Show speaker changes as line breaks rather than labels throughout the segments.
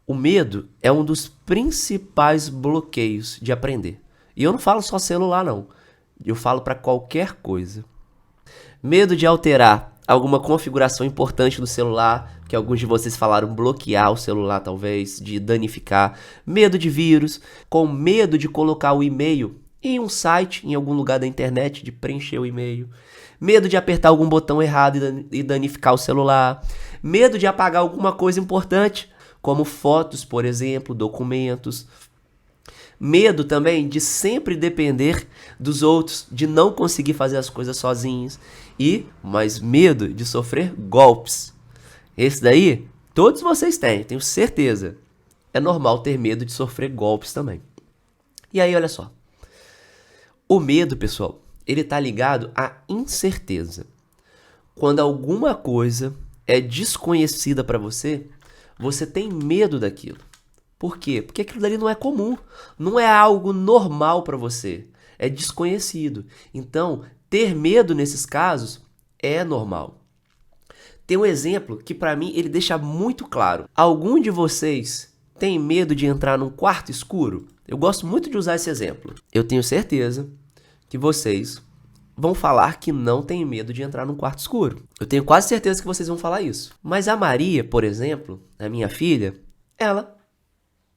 O medo é um dos principais bloqueios de aprender. E eu não falo só celular, não. Eu falo para qualquer coisa. Medo de alterar alguma configuração importante do celular, que alguns de vocês falaram bloquear o celular talvez, de danificar. Medo de vírus, com medo de colocar o e-mail em um site, em algum lugar da internet, de preencher o e-mail. Medo de apertar algum botão errado e danificar o celular. Medo de apagar alguma coisa importante, como fotos, por exemplo, documentos. Medo também de sempre depender dos outros, de não conseguir fazer as coisas sozinhos. E mais medo de sofrer golpes. Esse daí, todos vocês têm, tenho certeza. É normal ter medo de sofrer golpes também. E aí, olha só. O medo, pessoal, ele tá ligado à incerteza. Quando alguma coisa é desconhecida para você, você tem medo daquilo. Por quê? Porque aquilo dali não é comum, não é algo normal para você, é desconhecido. Então, ter medo nesses casos é normal. Tem um exemplo que para mim ele deixa muito claro. Algum de vocês tem medo de entrar num quarto escuro? Eu gosto muito de usar esse exemplo. Eu tenho certeza que vocês vão falar que não tem medo de entrar num quarto escuro. Eu tenho quase certeza que vocês vão falar isso. Mas a Maria, por exemplo, a minha filha, ela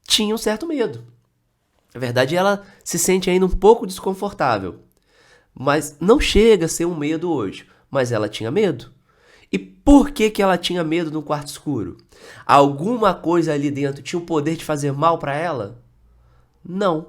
tinha um certo medo. Na verdade, ela se sente ainda um pouco desconfortável. Mas não chega a ser um medo hoje. Mas ela tinha medo. E por que ela tinha medo no quarto escuro? Alguma coisa ali dentro tinha o poder de fazer mal para ela? Não.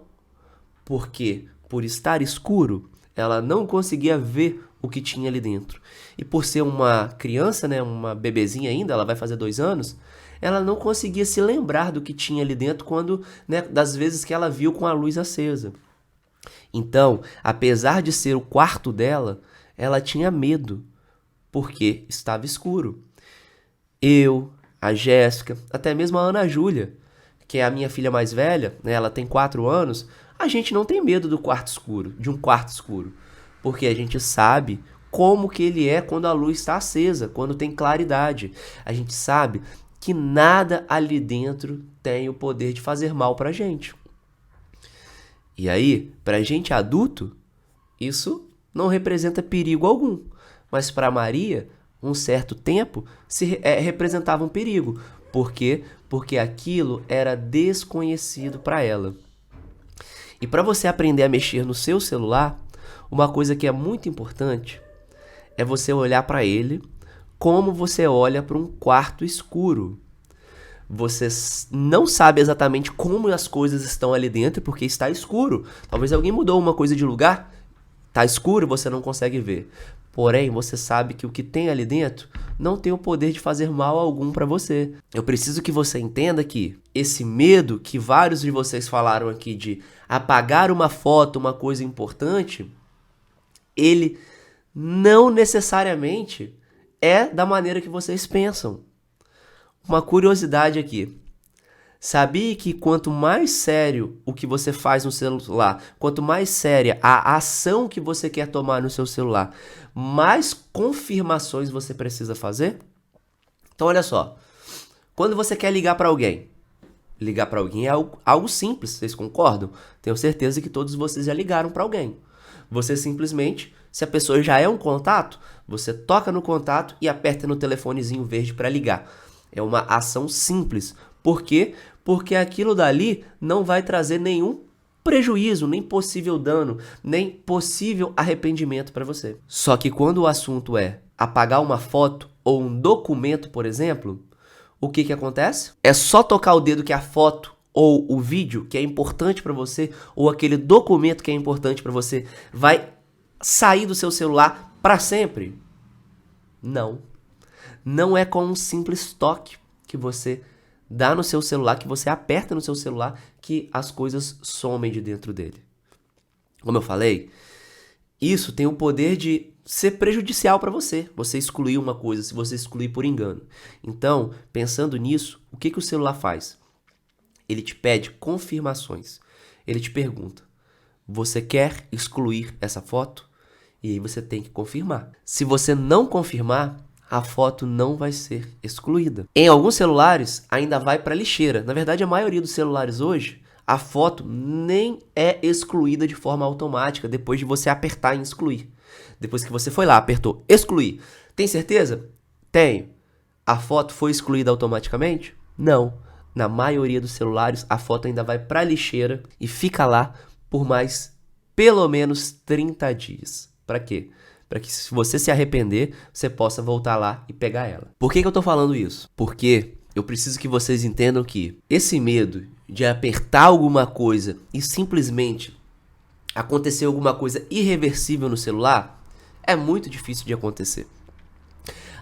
Porque, por estar escuro, ela não conseguia ver o que tinha ali dentro. E por ser uma criança, né, uma bebezinha ainda, ela vai fazer 2 anos, ela não conseguia se lembrar do que tinha ali dentro quando, né, das vezes que ela viu com a luz acesa. Então, apesar de ser o quarto dela, ela tinha medo, porque estava escuro. Eu, a Jéssica, até mesmo a Ana Júlia, que é a minha filha mais velha, né, ela tem 4 anos, a gente não tem medo do quarto escuro, de um quarto escuro, porque a gente sabe como que ele é quando a luz está acesa, quando tem claridade. A gente sabe que nada ali dentro tem o poder de fazer mal pra gente. E aí, pra gente adulto, isso não representa perigo algum. Mas para Maria, um certo tempo, representava um perigo. Por quê? Porque aquilo era desconhecido para ela. E para você aprender a mexer no seu celular, uma coisa que é muito importante é você olhar para ele como você olha para um quarto escuro. Você não sabe exatamente como as coisas estão ali dentro porque está escuro. Talvez alguém mudou uma coisa de lugar, está escuro e você não consegue ver. Porém, você sabe que o que tem ali dentro não tem o poder de fazer mal algum para você. Eu preciso que você entenda que esse medo que vários de vocês falaram aqui de apagar uma foto, uma coisa importante, ele não necessariamente é da maneira que vocês pensam. Uma curiosidade aqui. Sabia que quanto mais sério o que você faz no celular, quanto mais séria a ação que você quer tomar no seu celular, mais confirmações você precisa fazer? Então olha só, quando você quer ligar para alguém é algo simples, vocês concordam? Tenho certeza que todos vocês já ligaram para alguém. Você simplesmente, se a pessoa já é um contato, você toca no contato e aperta no telefonezinho verde para ligar. É uma ação simples. Por quê? Porque aquilo dali não vai trazer nenhum prejuízo, nem possível dano, nem possível arrependimento para você. Só que quando o assunto é apagar uma foto ou um documento, por exemplo, o que acontece? É só tocar o dedo que a foto ou o vídeo que é importante para você ou aquele documento que é importante para você vai sair do seu celular para sempre? Não. Não é com um simples toque que você dá no seu celular, que você aperta no seu celular, que as coisas somem de dentro dele. Como eu falei, isso tem o poder de ser prejudicial para você. Você excluir uma coisa, se você excluir por engano. Então, pensando nisso, o que o celular faz? Ele te pede confirmações. Ele te pergunta, você quer excluir essa foto? E aí você tem que confirmar. Se você não confirmar, a foto não vai ser excluída. Em alguns celulares, ainda vai para a lixeira. Na verdade, a maioria dos celulares hoje, a foto nem é excluída de forma automática depois de você apertar em excluir. Depois que você foi lá, apertou excluir. Tem certeza? Tenho. A foto foi excluída automaticamente? Não. Na maioria dos celulares, a foto ainda vai para a lixeira e fica lá por mais pelo menos 30 dias. Para quê? Para que se você se arrepender, você possa voltar lá e pegar ela. Por que eu tô falando isso? Porque eu preciso que vocês entendam que esse medo de apertar alguma coisa e simplesmente acontecer alguma coisa irreversível no celular é muito difícil de acontecer.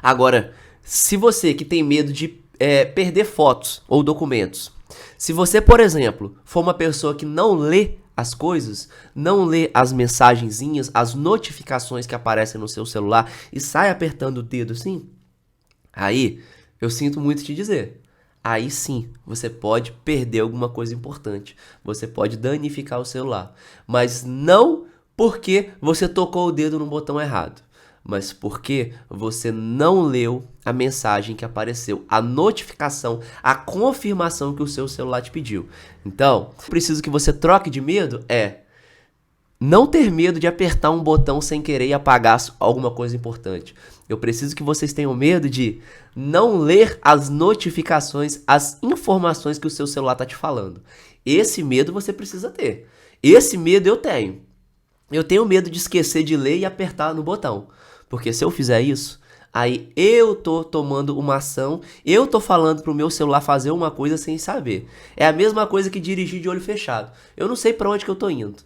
Agora, se você que tem medo de perder fotos ou documentos, se você, por exemplo, for uma pessoa que não lê as coisas, não lê as mensagenzinhas, as notificações que aparecem no seu celular e sai apertando o dedo assim, aí eu sinto muito te dizer, aí sim você pode perder alguma coisa importante, você pode danificar o celular, mas não porque você tocou o dedo no botão errado, mas porque você não leu a mensagem que apareceu, a notificação, a confirmação que o seu celular te pediu. Então, preciso que você troque de medo não ter medo de apertar um botão sem querer e apagar alguma coisa importante. Eu preciso que vocês tenham medo de não ler as notificações, as informações que o seu celular está te falando. Esse medo você precisa ter. Esse medo eu tenho. Eu tenho medo de esquecer de ler e apertar no botão. Porque se eu fizer isso, aí eu tô tomando uma ação, eu tô falando pro meu celular fazer uma coisa sem saber. É a mesma coisa que dirigir de olho fechado. Eu não sei para onde que eu tô indo.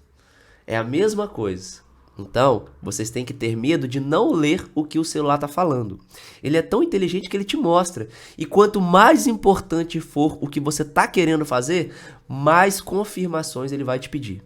É a mesma coisa. Então, vocês têm que ter medo de não ler o que o celular tá falando. Ele é tão inteligente que ele te mostra. E quanto mais importante for o que você tá querendo fazer, mais confirmações ele vai te pedir.